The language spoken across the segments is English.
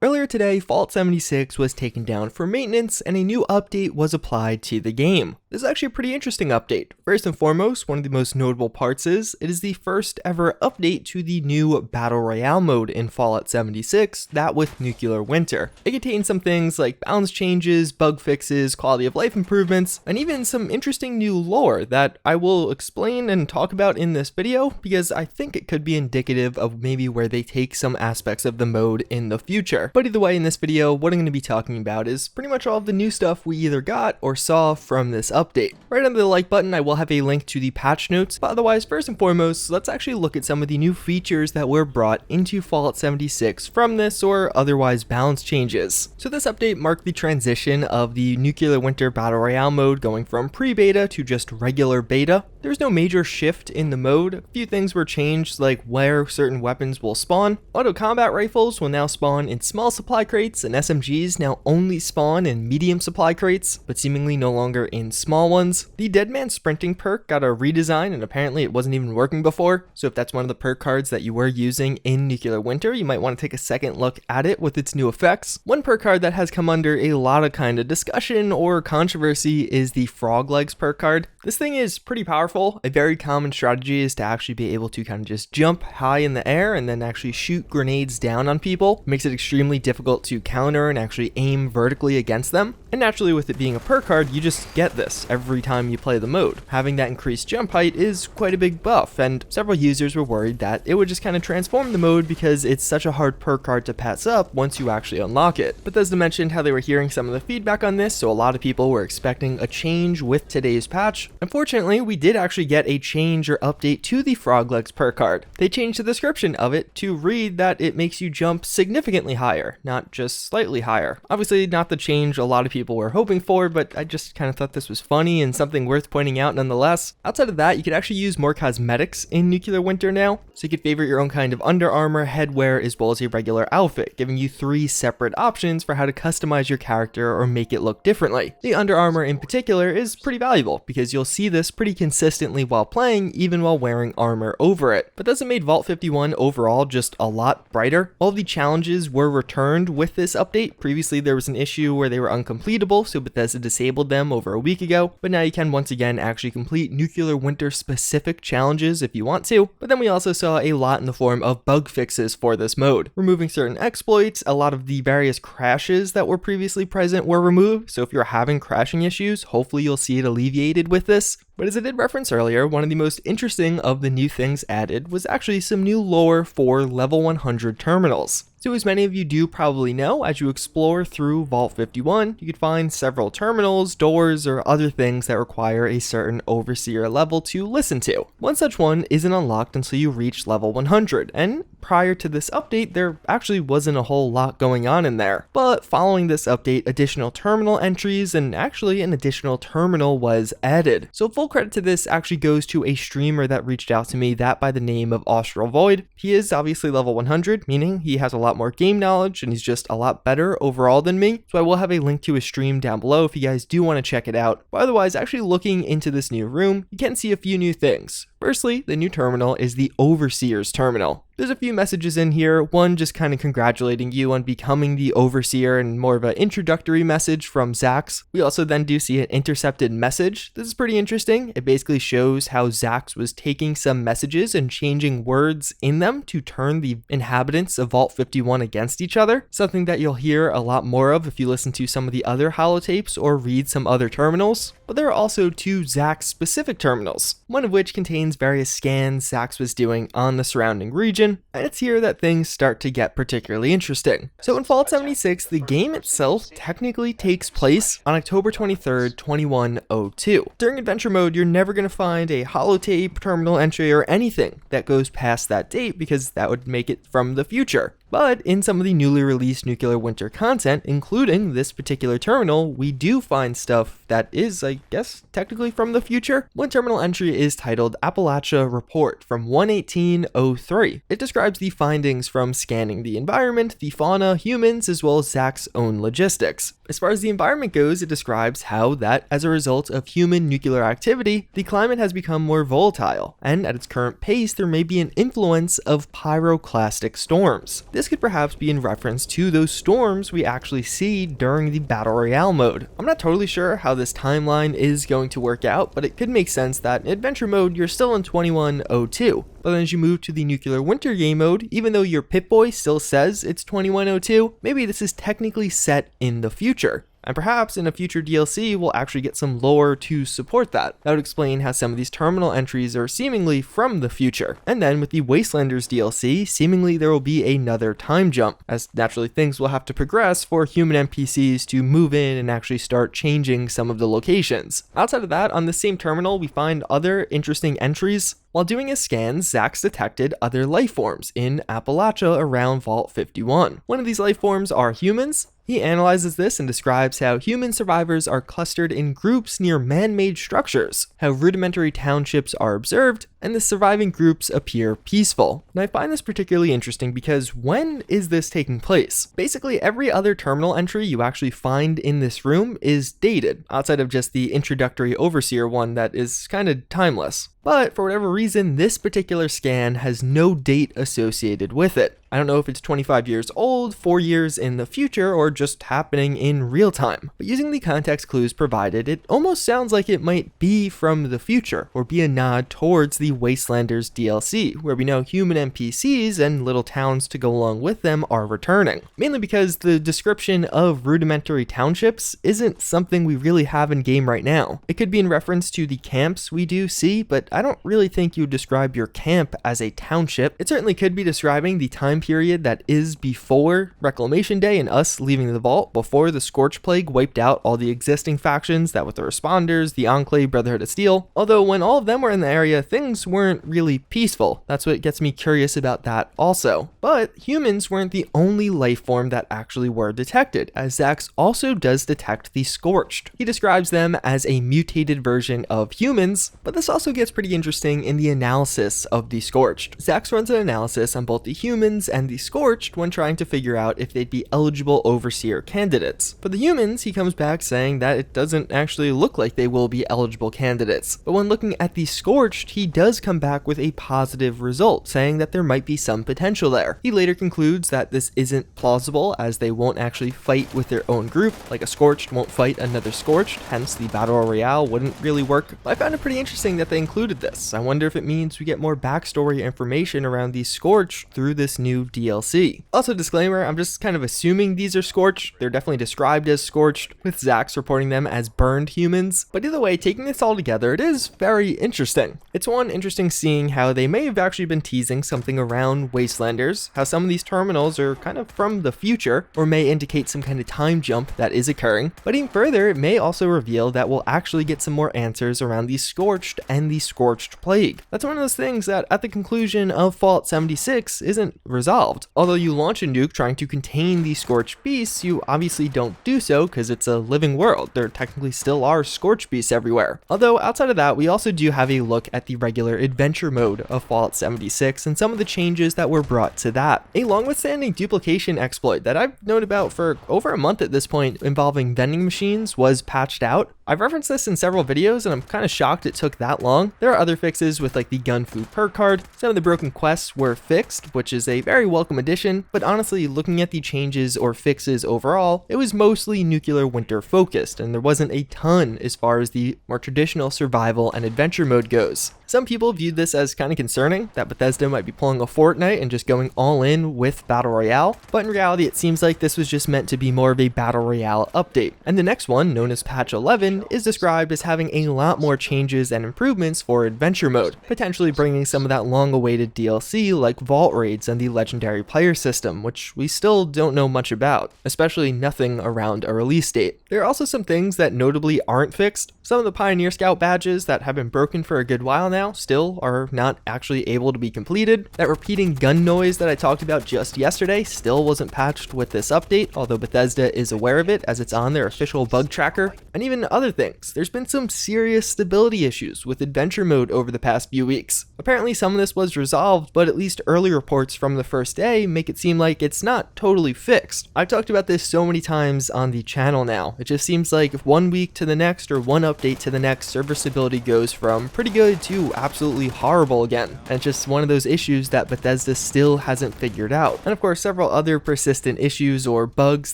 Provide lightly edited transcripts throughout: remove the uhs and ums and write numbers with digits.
Earlier today, Fallout 76 was taken down for maintenance and a new update was applied to the game. This is actually a pretty interesting update. First and foremost, one of the most notable parts is it is the first ever update to the new Battle Royale mode in Fallout 76, that with Nuclear Winter. It contains some things like balance changes, bug fixes, quality of life improvements, and even some interesting new lore that I will explain and talk about in this video because I think it could be indicative of maybe where they take some aspects of the mode in the future. But either way, in this video, what I'm going to be talking about is pretty much all of the new stuff we either got or saw from this update. Right under the like button, I will have a link to the patch notes, but otherwise, first and foremost, let's actually look at some of the new features that were brought into Fallout 76 from this or otherwise balance changes. So this update marked the transition of the Nuclear Winter Battle Royale mode going from pre-beta to just regular beta. There's no major shift in the mode. A few things were changed, like where certain weapons will spawn. Auto combat rifles will now spawn in small supply crates, and SMGs now only spawn in medium supply crates, but seemingly no longer in small ones. The Deadman Sprinting perk got a redesign, and apparently it wasn't even working before, so if that's one of the perk cards that you were using in Nuclear Winter, you might want to take a second look at it with its new effects. One perk card that has come under a lot of kind of discussion or controversy is the Frog Legs perk card. This thing is pretty powerful. A very common strategy is to actually be able to kind of just jump high in the air and then actually shoot grenades down on people. It makes it extremely difficult to counter and actually aim vertically against them. And naturally, with it being a perk card, you just get this every time you play the mode. Having that increased jump height is quite a big buff, and several users were worried that it would just kind of transform the mode because it's such a hard perk card to pass up once you actually unlock it. Bethesda mentioned how they were hearing some of the feedback on this, so a lot of people were expecting a change with today's patch. Unfortunately, we did actually get a change or update to the Frog Legs perk card. They changed the description of it to read that it makes you jump significantly higher, not just slightly higher. Obviously, not the change a lot of people were hoping for, but I just kind of thought this was funny and something worth pointing out nonetheless. Outside of that, you could actually use more cosmetics in Nuclear Winter now, so you could favorite your own kind of under armor, headwear, as well as a regular outfit, giving you 3 separate options for how to customize your character or make it look differently. The under armor in particular is pretty valuable because you'll see this pretty consistently while playing, even while wearing armor over it. But this made Vault 51 overall just a lot brighter. All the challenges were returned with this update. Previously, there was an issue where they were uncompletable, so Bethesda disabled them over a week ago, but now you can once again actually complete Nuclear Winter specific challenges if you want to. But then we also saw a lot in the form of bug fixes for this mode. Removing certain exploits, a lot of the various crashes that were previously present were removed, so if you're having crashing issues, hopefully you'll see it alleviated with this. But as I did reference earlier, one of the most interesting of the new things added was actually some new lore for level 100 terminals. So as many of you do probably know, as you explore through Vault 51, you could find several terminals, doors, or other things that require a certain Overseer level to listen to. One such one isn't unlocked until you reach level 100, and prior to this update, there actually wasn't a whole lot going on in there. But following this update, additional terminal entries and actually an additional terminal was added. So full credit to this actually goes to a streamer that reached out to me, that by the name of Austral Void. He is obviously level 100, meaning he has a lot more game knowledge and he's just a lot better overall than me. So I will have a link to his stream down below if you guys do want to check it out. But otherwise, actually looking into this new room, you can see a few new things. Firstly, the new terminal is the Overseer's terminal. There's a few messages in here, one just kind of congratulating you on becoming the Overseer and more of an introductory message from Zax. We also then do see an intercepted message. This is pretty interesting. It basically shows how Zax was taking some messages and changing words in them to turn the inhabitants of Vault 51 against each other. Something that you'll hear a lot more of if you listen to some of the other holotapes or read some other terminals. But there are also 2 Zax specific terminals, one of which contains various scans Zax was doing on the surrounding region, and it's here that things start to get particularly interesting. So in Fallout 76, the game itself technically takes place on October 23rd, 2102. During adventure mode, you're never going to find a holotape, terminal entry, or anything that goes past that date because that would make it from the future. But in some of the newly released Nuclear Winter content, including this particular terminal, we do find stuff that is, I guess, technically from the future. One terminal entry is titled Appalachia Report from 11803. It describes the findings from scanning the environment, the fauna, humans, as well as Zax's own logistics. As far as the environment goes, it describes how that, as a result of human nuclear activity, the climate has become more volatile, and at its current pace, there may be an influence of pyroclastic storms. This this could perhaps be in reference to those storms we actually see during the Battle Royale mode. I'm not totally sure how this timeline is going to work out, but it could make sense that in Adventure mode you're still in 2102. But then as you move to the Nuclear Winter game mode, even though your Pip-Boy still says it's 2102, maybe this is technically set in the future. And perhaps in a future DLC, we'll actually get some lore to support that. That would explain how some of these terminal entries are seemingly from the future. And then with the Wastelanders DLC, seemingly there will be another time jump, as naturally things will have to progress for human NPCs to move in and actually start changing some of the locations. Outside of that, on the same terminal, we find other interesting entries. While doing his scans, Zax detected other life forms in Appalachia around Vault 51. One of these life forms are humans. He analyzes this and describes how human survivors are clustered in groups near man-made structures, how rudimentary townships are observed, and the surviving groups appear peaceful. And I find this particularly interesting because when is this taking place? Basically, every other terminal entry you actually find in this room is dated, outside of just the introductory Overseer one that is kind of timeless. But for whatever reason, this particular scan has no date associated with it. I don't know if it's 25 years old, 4 years in the future, or just happening in real time. But using the context clues provided, it almost sounds like it might be from the future, or be a nod towards the Wastelanders DLC, where we know human NPCs and little towns to go along with them are returning. Mainly because the description of rudimentary townships isn't something we really have in game right now. It could be in reference to the camps we do see, but I don't really think you would describe your camp as a township. It certainly could be describing the time period that is before Reclamation Day and us leaving the vault, before the Scorch Plague wiped out all the existing factions, that with the Responders, the Enclave, Brotherhood of Steel. Although when all of them were in the area, things weren't really peaceful. That's what gets me curious about that also. But humans weren't the only life form that actually were detected, as Zax also does detect the Scorched. He describes them as a mutated version of humans, but this also gets pretty interesting in the analysis of the Scorched. Zax runs an analysis on both the humans and the Scorched when trying to figure out if they'd be eligible Overseer candidates. For the humans, he comes back saying that it doesn't actually look like they will be eligible candidates. But when looking at the Scorched, he does come back with a positive result, saying that there might be some potential there. He later concludes that this isn't plausible, as they won't actually fight with their own group, like a Scorched won't fight another Scorched, hence the Battle Royale wouldn't really work. But I found it pretty interesting that they included this. I wonder if it means we get more backstory information around these Scorched through this new DLC. Also, disclaimer, I'm just kind of assuming these are Scorched. They're definitely described as Scorched, with Zax reporting them as burned humans. But either way, taking this all together, it is very interesting. It's one interesting seeing how they may have actually been teasing something around Wastelanders, how some of these terminals are kind of from the future, or may indicate some kind of time jump that is occurring. But even further, it may also reveal that we'll actually get some more answers around the Scorched and the Scorched Plague. That's one of those things that at the conclusion of Fallout 76 isn't resolved. Although you launch a nuke trying to contain the Scorched beasts, you obviously don't do so because it's a living world. There technically still are Scorched beasts everywhere. Although outside of that, we also do have a look at the regular adventure mode of Fallout 76 and some of the changes that were brought to that. A long-withstanding duplication exploit that I've known about for over a month at this point, involving vending machines, was patched out. I've referenced this in several videos and I'm kind of shocked it took that long. There are other fixes with like the gun food perk card. Some of the broken quests were fixed, which is a very welcome addition, but honestly, looking at the changes or fixes overall, it was mostly Nuclear Winter focused, and there wasn't a ton as far as the more traditional survival and adventure mode goes. Some people viewed this as kind of concerning, that Bethesda might be pulling a Fortnite and just going all in with Battle Royale, but in reality it seems like this was just meant to be more of a Battle Royale update. And the next one, known as Patch 11, is described as having a lot more changes and improvements for adventure mode, potentially bringing some of that long-awaited DLC like vault raids and the legendary player system, which we still don't know much about, especially nothing around a release date. There are also some things that notably aren't fixed. Some of the Pioneer Scout badges that have been broken for a good while now still are not actually able to be completed. That repeating gun noise that I talked about just yesterday still wasn't patched with this update, although Bethesda is aware of it as it's on their official bug tracker. and even other things. There's been some serious stability issues with adventure mode over the past few weeks. Apparently some of this was resolved, but at least early reports from the first day make it seem like it's not totally fixed. I've talked about this so many times on the channel now. It just seems like if one week to the next or one update to the next, server stability goes from pretty good to absolutely horrible again. And it's just one of those issues that Bethesda still hasn't figured out. And of course, several other persistent issues or bugs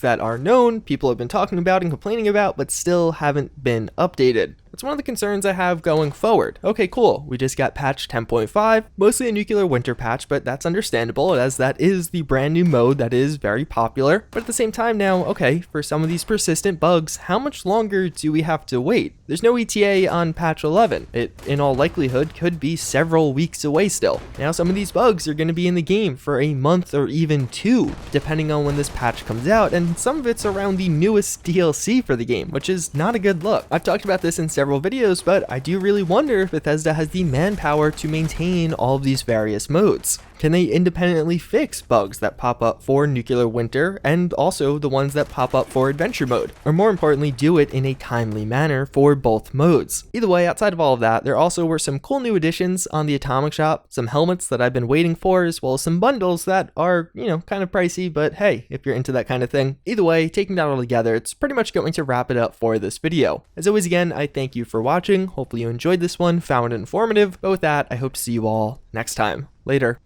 that are known, people have been talking about and complaining about, but still haven't been updated. That's one of the concerns I have going forward. Okay, cool. We just got patch 10.5, mostly a nuclear winter patch, but that's understandable as that is the brand new mode that is very popular. But at the same time now, okay, for some of these persistent bugs, how much longer do we have to wait? There's no ETA on patch 11. It, in all likelihood, could be several weeks away still. Now, some of these bugs are going to be in the game for a month or even 2, depending on when this patch comes out, and some of it's around the newest DLC for the game, which is not a good look. I've talked about this in several videos, but I do really wonder if Bethesda has the manpower to maintain all of these various modes. Can they independently fix bugs that pop up for Nuclear Winter and also the ones that pop up for Adventure Mode? Or more importantly, do it in a timely manner for both modes? Either way, outside of all of that, there also were some cool new additions on the Atomic Shop, some helmets that I've been waiting for, as well as some bundles that are, kind of pricey, but hey, if you're into that kind of thing. Either way, taking that all together, it's pretty much going to wrap it up for this video. As always, again, I thank you for watching. Hopefully you enjoyed this one, found it informative, but with that, I hope to see you all next time. Later.